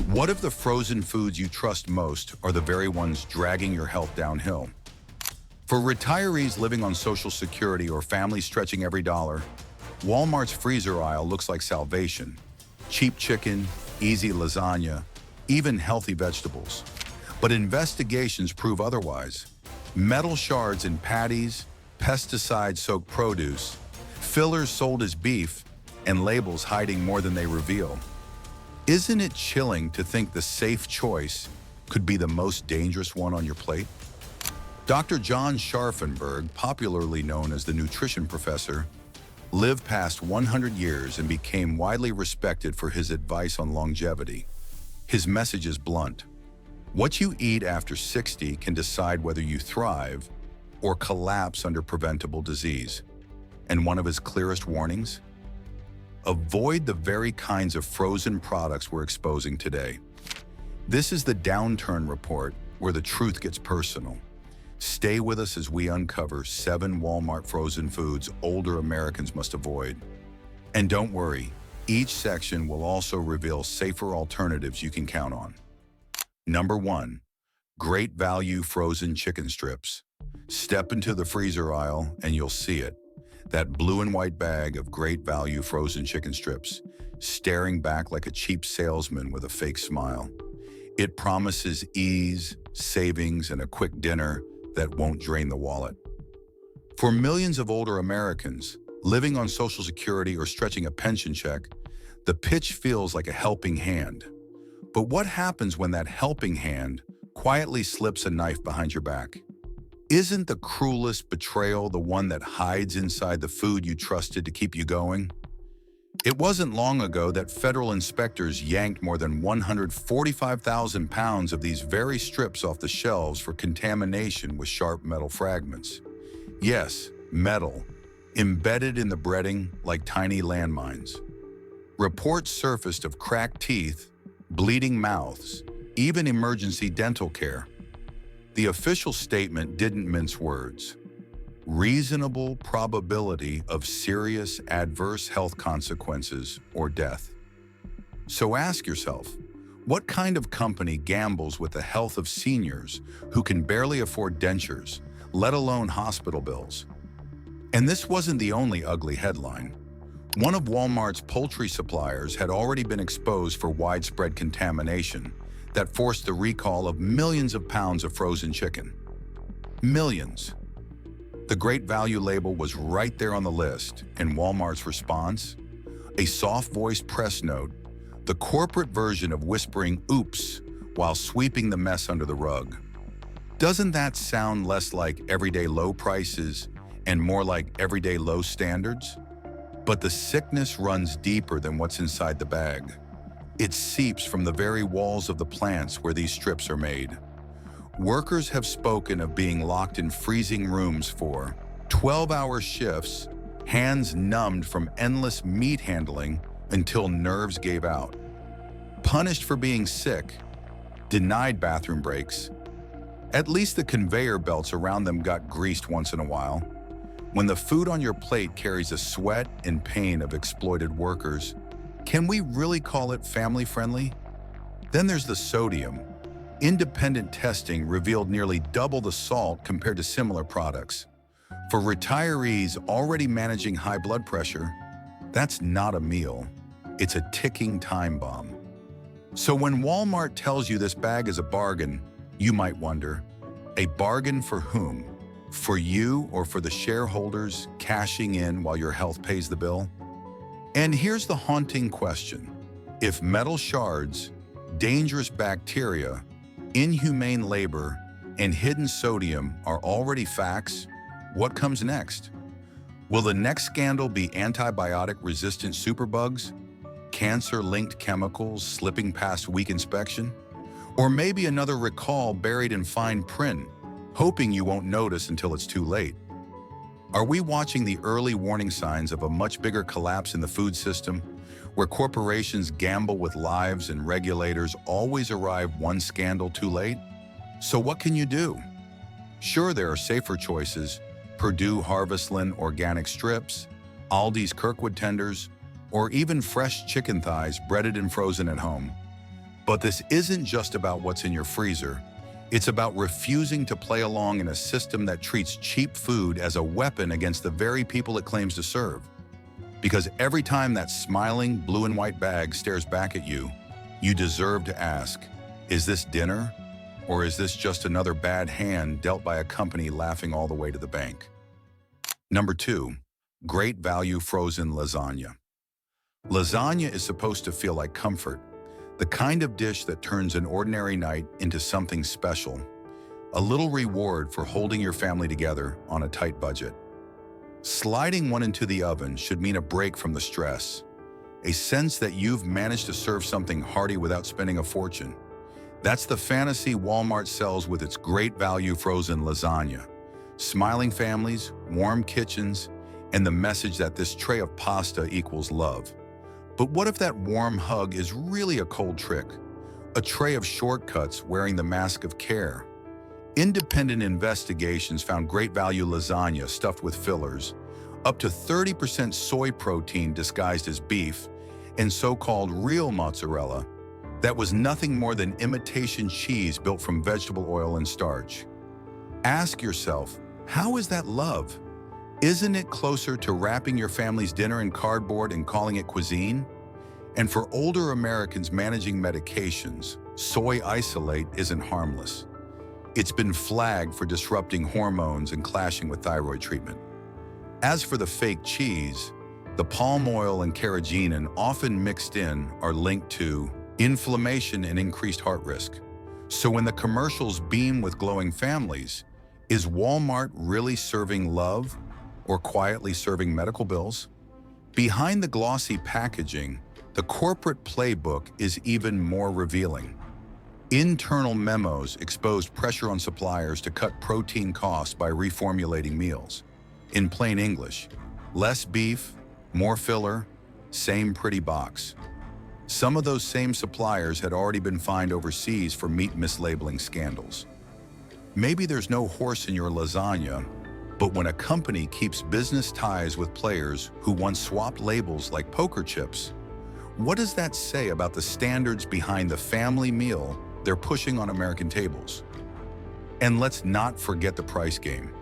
What if the frozen foods you trust most are the very ones dragging your health downhill? For retirees living on Social Security or families stretching every dollar, Walmart's freezer aisle looks like salvation. Cheap chicken, easy lasagna, even healthy vegetables. But investigations prove otherwise. Metal shards in patties, pesticide-soaked produce, fillers sold as beef, and labels hiding more than they reveal. Isn't it chilling to think the safe choice could be the most dangerous one on your plate? Dr. John Scharfenberg, popularly known as the nutrition professor, lived past 100 years and became widely respected for his advice on longevity. His message is blunt. What you eat after 60 can decide whether you thrive or collapse under preventable disease. And one of his clearest warnings? Avoid the very kinds of frozen products we're exposing today. This is the Downturn Report, where the truth gets personal. Stay with us as we uncover 7 Walmart frozen foods older Americans must avoid. And don't worry, each section will also reveal safer alternatives you can count on. Number 1. Great Value Frozen Chicken Strips. Step into the freezer aisle and you'll see it. That blue and white bag of Great Value frozen chicken strips, staring back like a cheap salesman with a fake smile. It promises ease, savings, and a quick dinner that won't drain the wallet. For millions of older Americans living on Social Security or stretching a pension check, the pitch feels like a helping hand. But what happens when that helping hand quietly slips a knife behind your back? Isn't the cruelest betrayal the one that hides inside the food you trusted to keep you going? It wasn't long ago that federal inspectors yanked more than 145,000 pounds of these very strips off the shelves for contamination with sharp metal fragments. Yes, metal, embedded in the breading like tiny landmines. Reports surfaced of cracked teeth, bleeding mouths, even emergency dental care. The official statement didn't mince words. Reasonable probability of serious adverse health consequences or death. So ask yourself, what kind of company gambles with the health of seniors who can barely afford dentures, let alone hospital bills? And this wasn't the only ugly headline. One of Walmart's poultry suppliers had already been exposed for widespread contamination that forced the recall of millions of pounds of frozen chicken. Millions. The Great Value label was right there on the list, and Walmart's response? A soft-voiced press note, the corporate version of whispering "oops" while sweeping the mess under the rug. Doesn't that sound less like everyday low prices and more like everyday low standards? But the sickness runs deeper than what's inside the bag. It seeps from the very walls of the plants where these strips are made. Workers have spoken of being locked in freezing rooms for 12-hour shifts, hands numbed from endless meat handling until nerves gave out. Punished for being sick, denied bathroom breaks. At least the conveyor belts around them got greased once in a while. When the food on your plate carries the sweat and pain of exploited workers, can we really call it family-friendly? Then there's the sodium. Independent testing revealed nearly double the salt compared to similar products. For retirees already managing high blood pressure, that's not a meal. It's a ticking time bomb. So when Walmart tells you this bag is a bargain, you might wonder, a bargain for whom? For you or for the shareholders cashing in while your health pays the bill? And here's the haunting question. If metal shards, dangerous bacteria, inhumane labor, and hidden sodium are already facts, what comes next? Will the next scandal be antibiotic-resistant superbugs, cancer-linked chemicals slipping past weak inspection? Or maybe another recall buried in fine print, hoping you won't notice until it's too late? Are we watching the early warning signs of a much bigger collapse in the food system, where corporations gamble with lives and regulators always arrive one scandal too late? So what can you do? Sure, there are safer choices, Purdue Harvestland organic strips, Aldi's Kirkwood tenders, or even fresh chicken thighs breaded and frozen at home. But this isn't just about what's in your freezer. It's about refusing to play along in a system that treats cheap food as a weapon against the very people it claims to serve. Because every time that smiling blue and white bag stares back at you, you deserve to ask, is this dinner? Or is this just another bad hand dealt by a company laughing all the way to the bank? Number 2, great value frozen lasagna. Lasagna is supposed to feel like comfort, the kind of dish that turns an ordinary night into something special, a little reward for holding your family together on a tight budget. Sliding one into the oven should mean a break from the stress, a sense that you've managed to serve something hearty without spending a fortune. That's the fantasy Walmart sells with its great value frozen lasagna. Smiling families, warm kitchens, and the message that this tray of pasta equals love. But what if that warm hug is really a cold trick? A tray of shortcuts wearing the mask of care? Independent investigations found great value lasagna stuffed with fillers, up to 30% soy protein disguised as beef, and so-called real mozzarella that was nothing more than imitation cheese built from vegetable oil and starch. Ask yourself, how is that love? Isn't it closer to wrapping your family's dinner in cardboard and calling it cuisine? And for older Americans managing medications, soy isolate isn't harmless. It's been flagged for disrupting hormones and clashing with thyroid treatment. As for the fake cheese, the palm oil and carrageenan often mixed in are linked to inflammation and increased heart risk. So when the commercials beam with glowing families, is Walmart really serving love or quietly serving medical bills? Behind the glossy packaging, the corporate playbook is even more revealing. Internal memos exposed pressure on suppliers to cut protein costs by reformulating meals. In plain English, less beef, more filler, same pretty box. Some of those same suppliers had already been fined overseas for meat mislabeling scandals. Maybe there's no horse in your lasagna, but when a company keeps business ties with players who once swapped labels like poker chips, what does that say about the standards behind the family meal they're pushing on American tables? And let's not forget the price game.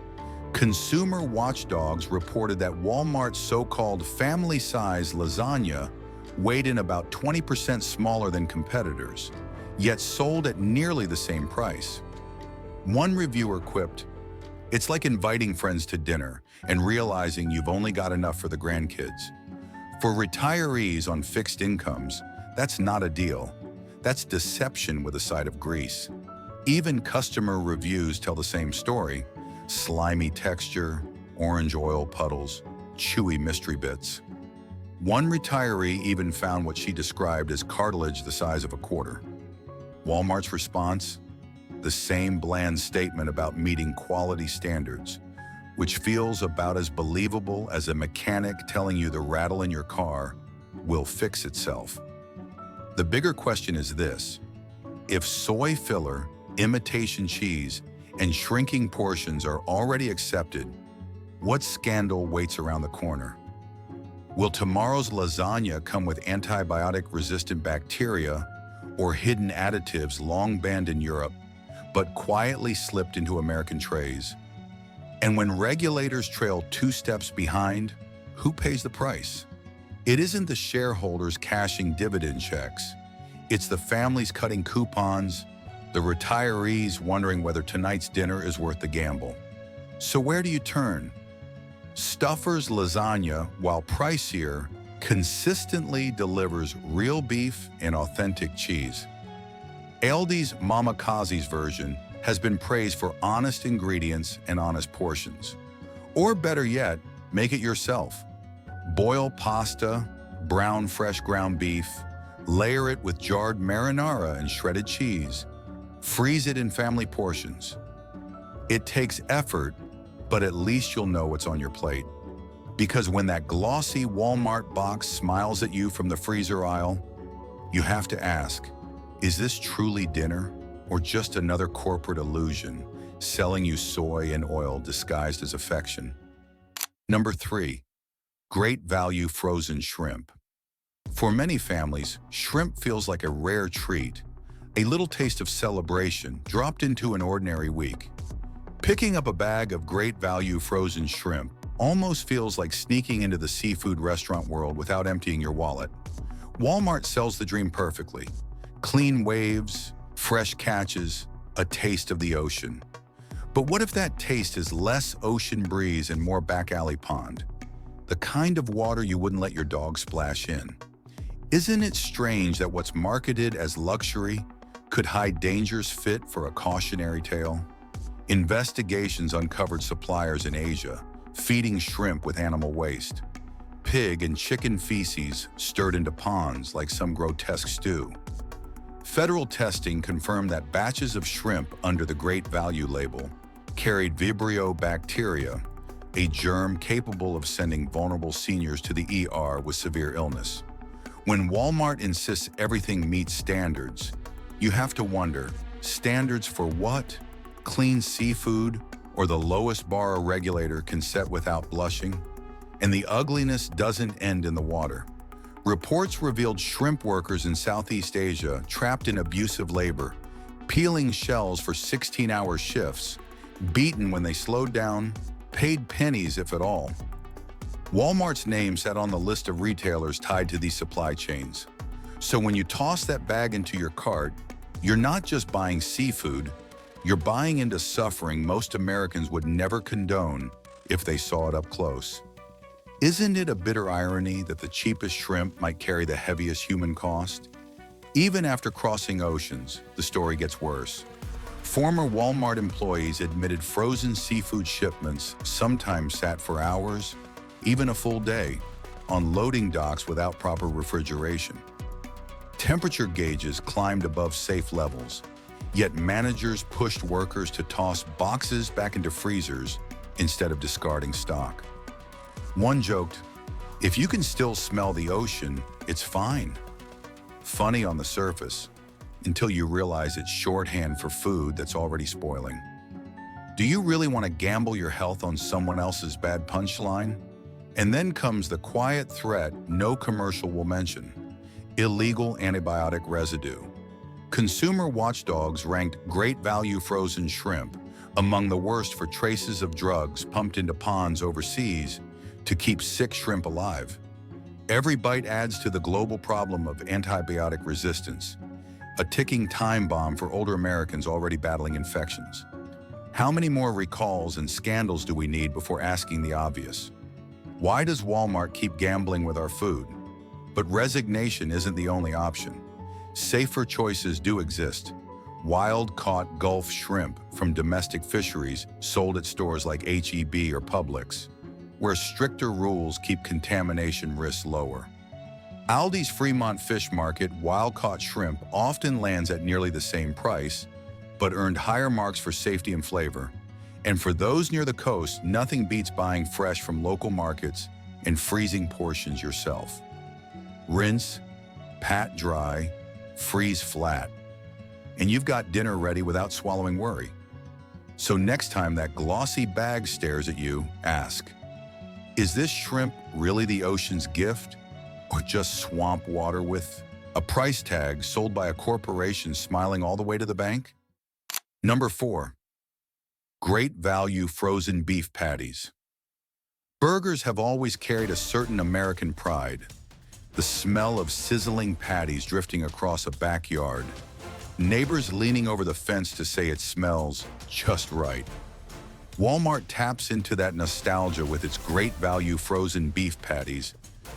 Consumer watchdogs reported that Walmart's so-called family-size lasagna weighed in about 20% smaller than competitors, yet sold at nearly the same price. One reviewer quipped, "It's like inviting friends to dinner and realizing you've only got enough for the grandkids." For retirees on fixed incomes, that's not a deal. That's deception with a side of grease. Even customer reviews tell the same story: slimy texture, orange oil puddles, chewy mystery bits. One retiree even found what she described as cartilage the size of a quarter. Walmart's response? The same bland statement about meeting quality standards, which feels about as believable as a mechanic telling you the rattle in your car will fix itself. The bigger question is this: if soy filler, imitation cheese, and shrinking portions are already accepted, what scandal waits around the corner? Will tomorrow's lasagna come with antibiotic-resistant bacteria or hidden additives long banned in Europe, but quietly slipped into American trays? And when regulators trail 2 steps behind, who pays the price? It isn't the shareholders cashing dividend checks. It's the families cutting coupons, the retirees wondering whether tonight's dinner is worth the gamble. So where do you turn? Stouffer's lasagna, while pricier, consistently delivers real beef and authentic cheese. Aldi's Mama Kazi's version has been praised for honest ingredients and honest portions. Or better yet, make it yourself. Boil pasta, brown fresh ground beef, layer it with jarred marinara and shredded cheese. Freeze it in family portions. It takes effort, but at least you'll know what's on your plate. Because when that glossy Walmart box smiles at you from the freezer aisle, you have to ask, is this truly dinner or just another corporate illusion selling you soy and oil disguised as affection? Number 3, great value frozen shrimp. For many families, shrimp feels like a rare treat, A little taste of celebration dropped into an ordinary week. Picking up a bag of great value frozen shrimp almost feels like sneaking into the seafood restaurant world without emptying your wallet. Walmart sells the dream perfectly. Clean waves, fresh catches, a taste of the ocean. But what if that taste is less ocean breeze and more back alley pond? The kind of water you wouldn't let your dog splash in. Isn't it strange that what's marketed as luxury could hide dangers fit for a cautionary tale? Investigations uncovered suppliers in Asia feeding shrimp with animal waste. Pig and chicken feces stirred into ponds like some grotesque stew. Federal testing confirmed that batches of shrimp under the Great Value label carried Vibrio bacteria, a germ capable of sending vulnerable seniors to the ER with severe illness. When Walmart insists everything meets standards, you have to wonder, standards for what? Clean seafood, or the lowest bar a regulator can set without blushing? And the ugliness doesn't end in the water. Reports revealed shrimp workers in Southeast Asia trapped in abusive labor, peeling shells for 16-hour shifts, beaten when they slowed down, paid pennies if at all. Walmart's name sat on the list of retailers tied to these supply chains. So when you toss that bag into your cart, you're not just buying seafood, you're buying into suffering most Americans would never condone if they saw it up close. Isn't it a bitter irony that the cheapest shrimp might carry the heaviest human cost? Even after crossing oceans, the story gets worse. Former Walmart employees admitted frozen seafood shipments sometimes sat for hours, even a full day, on loading docks without proper refrigeration. Temperature gauges climbed above safe levels, yet managers pushed workers to toss boxes back into freezers instead of discarding stock. One joked, "If you can still smell the ocean, it's fine." Funny on the surface, until you realize it's shorthand for food that's already spoiling. Do you really want to gamble your health on someone else's bad punchline? And then comes the quiet threat no commercial will mention: illegal antibiotic residue. Consumer watchdogs ranked Great Value frozen shrimp among the worst for traces of drugs pumped into ponds overseas to keep sick shrimp alive. Every bite adds to the global problem of antibiotic resistance, a ticking time bomb for older Americans already battling infections. How many more recalls and scandals do we need before asking the obvious? Why does Walmart keep gambling with our food? But resignation isn't the only option. Safer choices do exist. Wild-caught Gulf shrimp from domestic fisheries sold at stores like H-E-B or Publix, where stricter rules keep contamination risks lower. Aldi's Fremont Fish Market wild-caught shrimp often lands at nearly the same price, but earned higher marks for safety and flavor. And for those near the coast, nothing beats buying fresh from local markets and freezing portions yourself. Rinse, pat dry, freeze flat, and you've got dinner ready without swallowing worry. So next time that glossy bag stares at you, ask, is this shrimp really the ocean's gift, or just swamp water with a price tag sold by a corporation smiling all the way to the bank? Number 4. Great Value frozen beef patties. Burgers have always carried a certain American pride. The smell of sizzling patties drifting across a backyard. Neighbors leaning over the fence to say it smells just right. Walmart taps into that nostalgia with its Great Value frozen beef patties,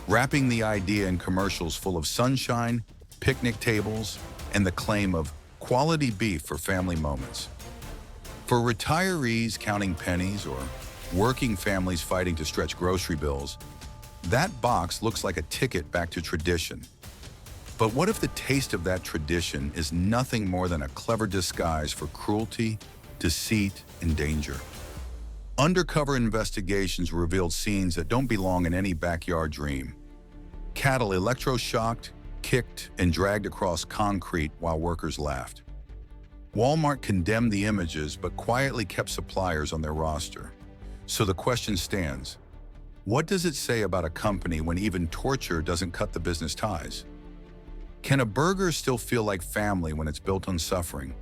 wrapping the idea in commercials full of sunshine, picnic tables, and the claim of quality beef for family moments. For retirees counting pennies or working families fighting to stretch grocery bills, that box looks like a ticket back to tradition. But what if the taste of that tradition is nothing more than a clever disguise for cruelty, deceit, and danger? Undercover investigations revealed scenes that don't belong in any backyard dream. Cattle electroshocked, kicked, and dragged across concrete while workers laughed. Walmart condemned the images but quietly kept suppliers on their roster. So the question stands, what does it say about a company when even torture doesn't cut the business ties? Can a burger still feel like family when it's built on suffering?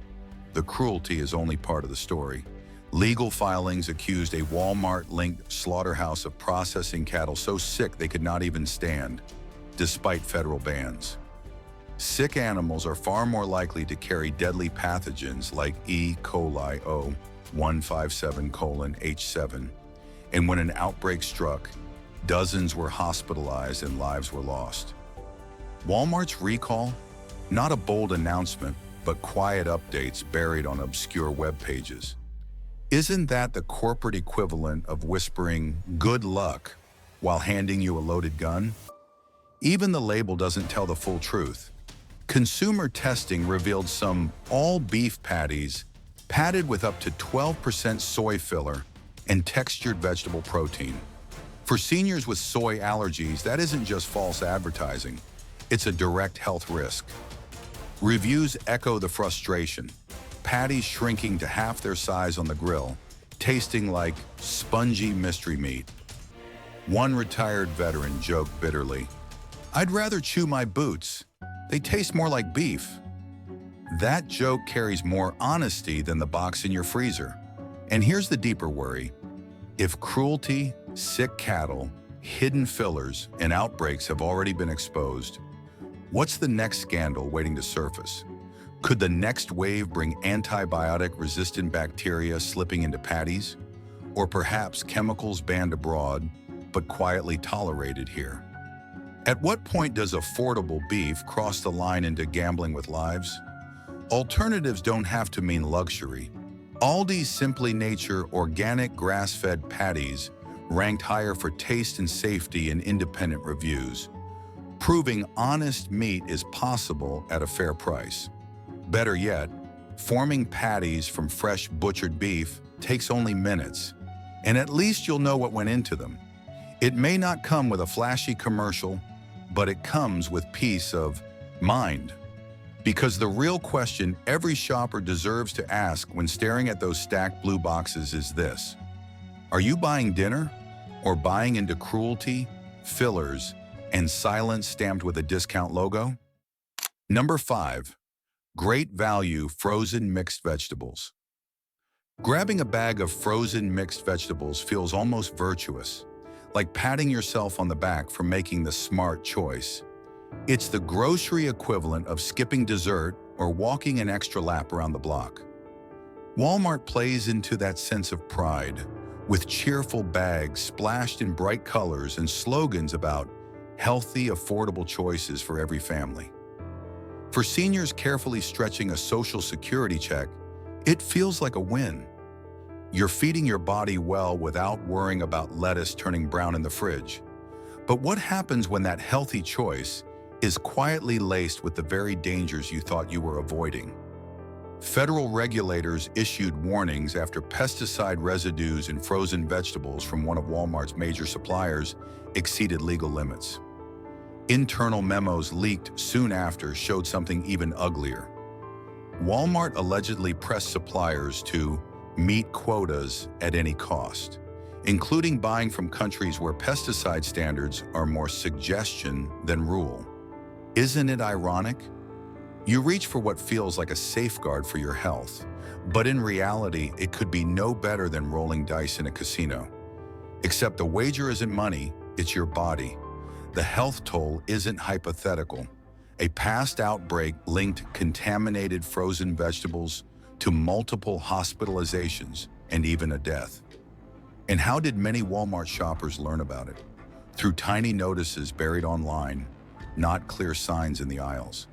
The cruelty is only part of the story. Legal filings accused a Walmart-linked slaughterhouse of processing cattle so sick they could not even stand, despite federal bans. Sick animals are far more likely to carry deadly pathogens like E. coli O157:H7, and when an outbreak struck, dozens were hospitalized and lives were lost. Walmart's recall? Not a bold announcement, but quiet updates buried on obscure web pages. Isn't that the corporate equivalent of whispering "good luck" while handing you a loaded gun? Even the label doesn't tell the full truth. Consumer testing revealed some all-beef patties padded with up to 12% soy filler and textured vegetable protein. For seniors with soy allergies, that isn't just false advertising. It's a direct health risk. Reviews echo the frustration. Patties shrinking to half their size on the grill, tasting like spongy mystery meat. One retired veteran joked bitterly, "I'd rather chew my boots. They taste more like beef." That joke carries more honesty than the box in your freezer. And here's the deeper worry. If cruelty, sick cattle, hidden fillers, and outbreaks have already been exposed, what's the next scandal waiting to surface? Could the next wave bring antibiotic-resistant bacteria slipping into patties? Or perhaps chemicals banned abroad, but quietly tolerated here? At what point does affordable beef cross the line into gambling with lives? Alternatives don't have to mean luxury. Aldi's Simply Nature organic grass-fed patties ranked higher for taste and safety in independent reviews, proving honest meat is possible at a fair price. Better yet, forming patties from fresh butchered beef takes only minutes, and at least you'll know what went into them. It may not come with a flashy commercial, but it comes with peace of mind. Because the real question every shopper deserves to ask when staring at those stacked blue boxes is this: are you buying dinner or buying into cruelty, fillers, and silence stamped with a discount logo? Number 5. Great value frozen mixed vegetables. Grabbing a bag of frozen mixed vegetables feels almost virtuous, like patting yourself on the back for making the smart choice. It's the grocery equivalent of skipping dessert or walking an extra lap around the block. Walmart plays into that sense of pride, with cheerful bags splashed in bright colors and slogans about healthy, affordable choices for every family. For seniors carefully stretching a Social Security check, it feels like a win. You're feeding your body well without worrying about lettuce turning brown in the fridge. But what happens when that healthy choice is quietly laced with the very dangers you thought you were avoiding? Federal regulators issued warnings after pesticide residues in frozen vegetables from one of Walmart's major suppliers exceeded legal limits. Internal memos leaked soon after showed something even uglier. Walmart allegedly pressed suppliers to meet quotas at any cost, including buying from countries where pesticide standards are more suggestion than rule. Isn't it ironic? You reach for what feels like a safeguard for your health, but in reality, it could be no better than rolling dice in a casino. Except the wager isn't money, it's your body. The health toll isn't hypothetical. A past outbreak linked contaminated frozen vegetables to multiple hospitalizations and even a death. And how did many Walmart shoppers learn about it? Through tiny notices buried online, not clear signs in the aisles.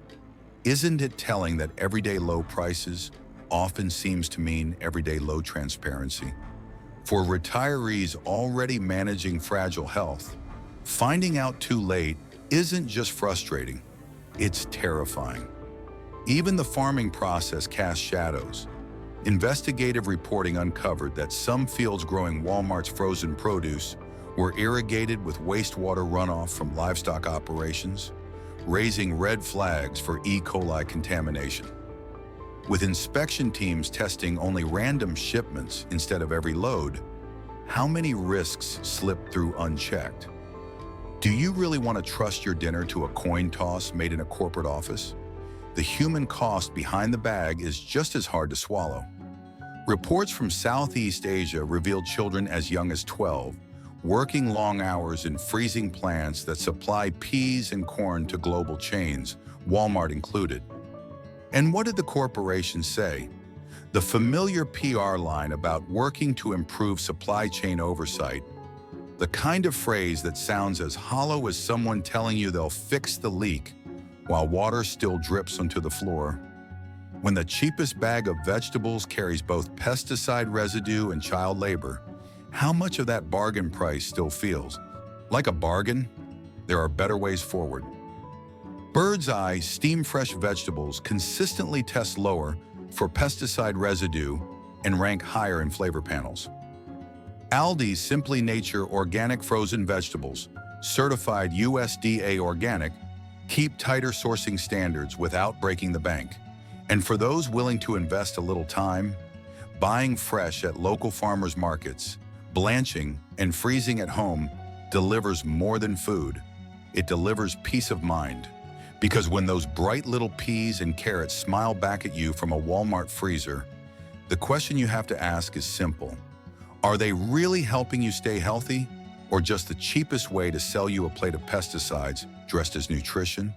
Isn't it telling that everyday low prices often seems to mean everyday low transparency? For retirees already managing fragile health, finding out too late isn't just frustrating, it's terrifying. Even the farming process casts shadows. Investigative reporting uncovered that some fields growing Walmart's frozen produce were irrigated with wastewater runoff from livestock operations, raising red flags for E. coli contamination. With inspection teams testing only random shipments instead of every load, how many risks slip through unchecked? Do you really want to trust your dinner to a coin toss made in a corporate office? The human cost behind the bag is just as hard to swallow. Reports from Southeast Asia revealed children as young as 12 working long hours in freezing plants that supply peas and corn to global chains, Walmart included. And what did the corporation say? The familiar PR line about working to improve supply chain oversight, the kind of phrase that sounds as hollow as someone telling you they'll fix the leak while water still drips onto the floor. When the cheapest bag of vegetables carries both pesticide residue and child labor, how much of that bargain price still feels like a bargain? There are better ways forward. Bird's Eye steam-fresh vegetables consistently test lower for pesticide residue and rank higher in flavor panels. Aldi's Simply Nature organic frozen vegetables, certified USDA organic, keep tighter sourcing standards without breaking the bank. And for those willing to invest a little time, buying fresh at local farmers markets, blanching and freezing at home delivers more than food. It delivers peace of mind. Because when those bright little peas and carrots smile back at you from a Walmart freezer, the question you have to ask is simple. Are they really helping you stay healthy, or just the cheapest way to sell you a plate of pesticides dressed as nutrition?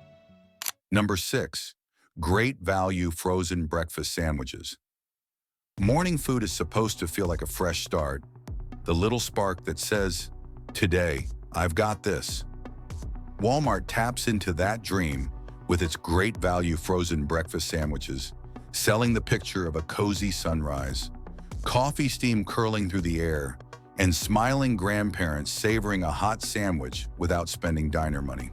Number 6, great value frozen breakfast sandwiches. Morning food is supposed to feel like a fresh start, the little spark that says, "Today, I've got this." Walmart taps into that dream with its great value frozen breakfast sandwiches, selling the picture of a cozy sunrise, coffee steam curling through the air, and smiling grandparents savoring a hot sandwich without spending diner money.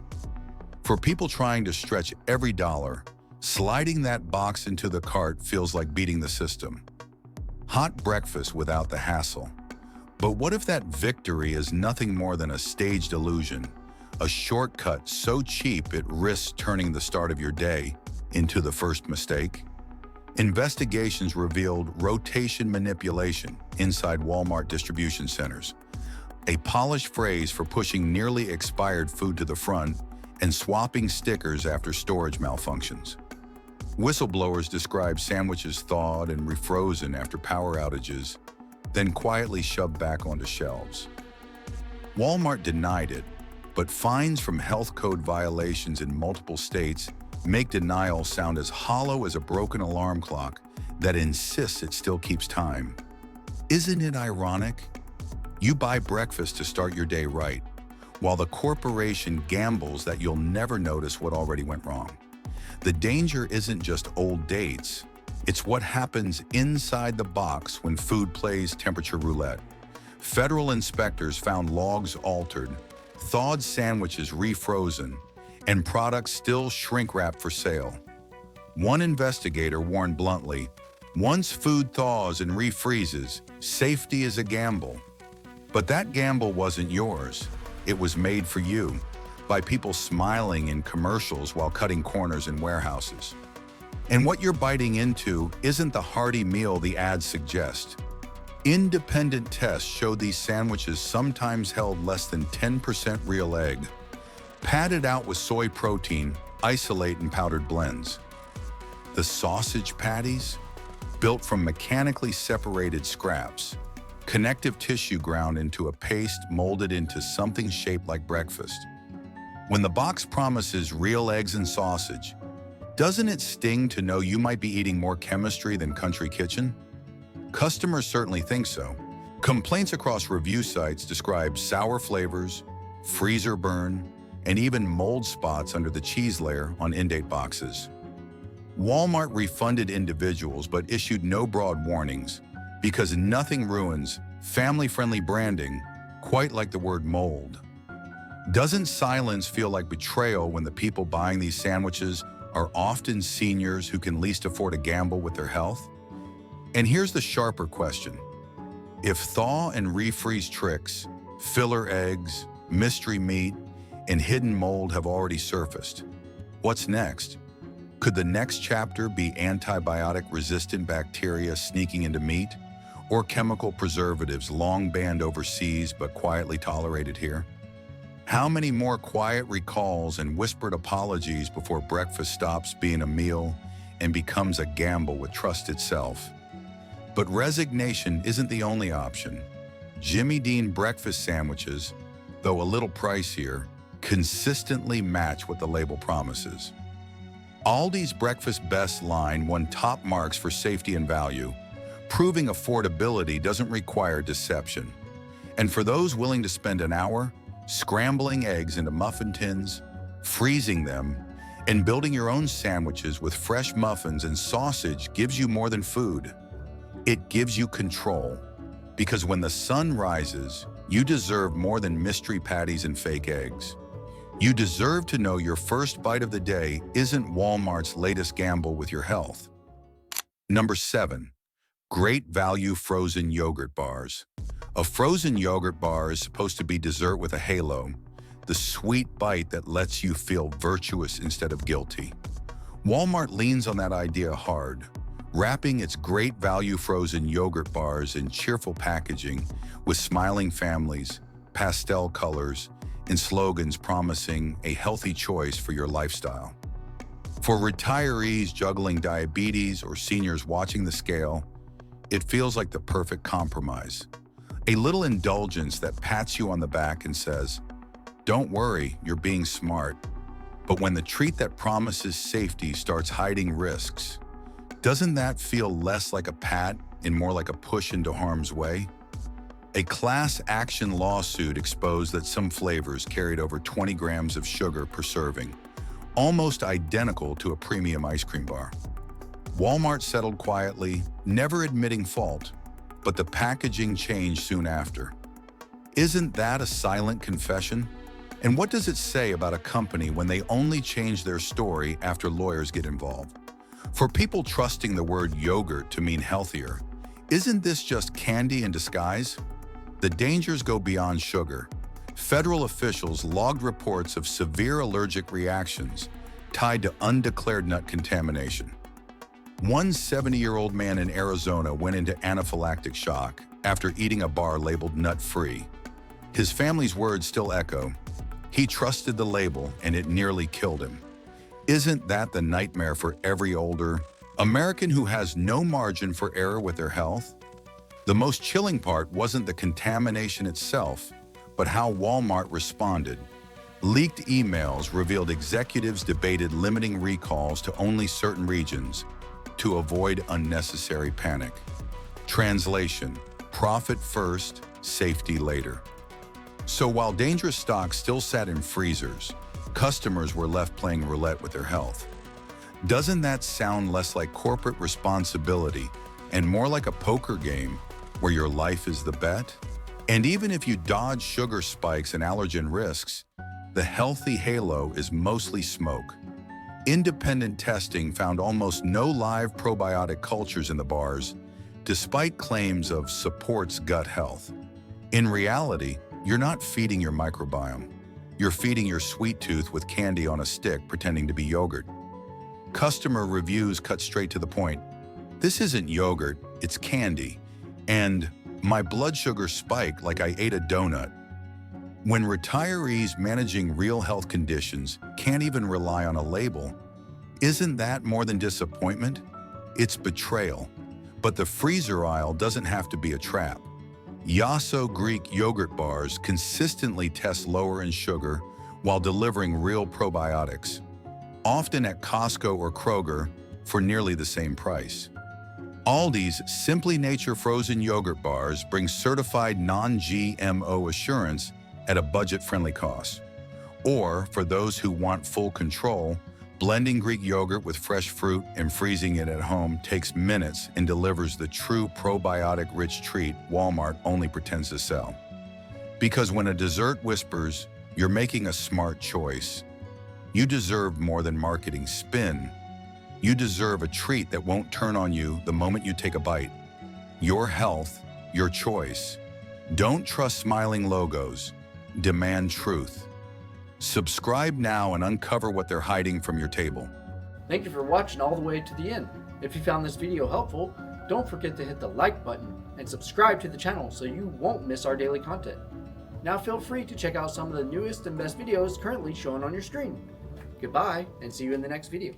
For people trying to stretch every dollar, sliding that box into the cart feels like beating the system. Hot breakfast without the hassle. But what if that victory is nothing more than a staged illusion? A shortcut so cheap it risks turning the start of your day into the first mistake? Investigations revealed rotation manipulation inside Walmart distribution centers, a polished phrase for pushing nearly expired food to the front and swapping stickers after storage malfunctions. Whistleblowers describe sandwiches thawed and refrozen after power outages, then quietly shoved back onto shelves. Walmart denied it, but fines from health code violations in multiple states make denial sound as hollow as a broken alarm clock that insists it still keeps time. Isn't it ironic? You buy breakfast to start your day right, while the corporation gambles that you'll never notice what already went wrong. The danger isn't just old dates, it's what happens inside the box when food plays temperature roulette. Federal inspectors found logs altered, thawed sandwiches refrozen, and products still shrink-wrapped for sale. One investigator warned bluntly, "Once food thaws and refreezes, safety is a gamble." But that gamble wasn't yours. It was made for you, by people smiling in commercials while cutting corners in warehouses. And what you're biting into isn't the hearty meal the ads suggest. Independent tests showed these sandwiches sometimes held less than 10% real egg, padded out with soy protein, isolate, and powdered blends. The sausage patties, built from mechanically separated scraps, connective tissue ground into a paste molded into something shaped like breakfast. When the box promises real eggs and sausage, doesn't it sting to know you might be eating more chemistry than Country Kitchen? Customers certainly think so. Complaints across review sites describe sour flavors, freezer burn, and even mold spots under the cheese layer on in-date boxes. Walmart refunded individuals but issued no broad warnings because nothing ruins family-friendly branding quite like the word mold. Doesn't silence feel like betrayal when the people buying these sandwiches are often seniors who can least afford a gamble with their health? And here's the sharper question. If thaw and refreeze tricks, filler eggs, mystery meat, and hidden mold have already surfaced, what's next? Could the next chapter be antibiotic-resistant bacteria sneaking into meat, or chemical preservatives long banned overseas but quietly tolerated here? How many more quiet recalls and whispered apologies before breakfast stops being a meal and becomes a gamble with trust itself? But resignation isn't the only option. Jimmy Dean breakfast sandwiches, though a little pricier, consistently match what the label promises. Aldi's Breakfast Best line won top marks for safety and value, proving affordability doesn't require deception. And for those willing to spend an hour scrambling eggs into muffin tins, freezing them, and building your own sandwiches with fresh muffins and sausage gives you more than food. It gives you control. Because when the sun rises, you deserve more than mystery patties and fake eggs. You deserve to know your first bite of the day isn't Walmart's latest gamble with your health. Number 7. Great value frozen yogurt bars. A frozen yogurt bar is supposed to be dessert with a halo, the sweet bite that lets you feel virtuous instead of guilty. Walmart leans on that idea hard, wrapping its great value frozen yogurt bars in cheerful packaging with smiling families, pastel colors, and slogans promising a healthy choice for your lifestyle. For retirees juggling diabetes or seniors watching the scale, it feels like the perfect compromise. A little indulgence that pats you on the back and says, "Don't worry, you're being smart." But when the treat that promises safety starts hiding risks, doesn't that feel less like a pat and more like a push into harm's way? A class action lawsuit exposed that some flavors carried over 20 grams of sugar per serving, almost identical to a premium ice cream bar. Walmart settled quietly, never admitting fault, but the packaging changed soon after. Isn't that a silent confession? And what does it say about a company when they only change their story after lawyers get involved? For people trusting the word yogurt to mean healthier, isn't this just candy in disguise? The dangers go beyond sugar. Federal officials logged reports of severe allergic reactions tied to undeclared nut contamination. One 70-year-old man in Arizona went into anaphylactic shock after eating a bar labeled nut-free. His family's words still echo. He trusted the label and it nearly killed him. Isn't that the nightmare for every older American who has no margin for error with their health? The most chilling part wasn't the contamination itself, but how Walmart responded. Leaked emails revealed executives debated limiting recalls to only certain regions to avoid unnecessary panic. Translation: profit first, safety later. So while dangerous stocks still sat in freezers, customers were left playing roulette with their health. Doesn't that sound less like corporate responsibility and more like a poker game where your life is the bet? And even if you dodge sugar spikes and allergen risks, the healthy halo is mostly smoke. Independent testing found almost no live probiotic cultures in the bars, despite claims of supports gut health. In reality, you're not feeding your microbiome. You're feeding your sweet tooth with candy on a stick pretending to be yogurt. Customer reviews cut straight to the point. This isn't yogurt, it's candy. And my blood sugar spiked like I ate a donut. When retirees managing real health conditions can't even rely on a label, isn't that more than disappointment? It's betrayal. But the freezer aisle doesn't have to be a trap. Yasso Greek yogurt bars consistently test lower in sugar while delivering real probiotics, often at Costco or Kroger for nearly the same price. Aldi's Simply Nature frozen yogurt bars bring certified non-GMO assurance at a budget-friendly cost. Or, for those who want full control, blending Greek yogurt with fresh fruit and freezing it at home takes minutes and delivers the true probiotic-rich treat Walmart only pretends to sell. Because when a dessert whispers, you're making a smart choice, you deserve more than marketing spin. You deserve a treat that won't turn on you the moment you take a bite. Your health, your choice. Don't trust smiling logos. Demand truth. Subscribe now and uncover what they're hiding from your table. Thank you for watching all the way to the end. If you found this video helpful, don't forget to hit the like button and subscribe to the channel so you won't miss our daily content. Now feel free to check out some of the newest and best videos currently shown on your screen. Goodbye, and see you in the next video.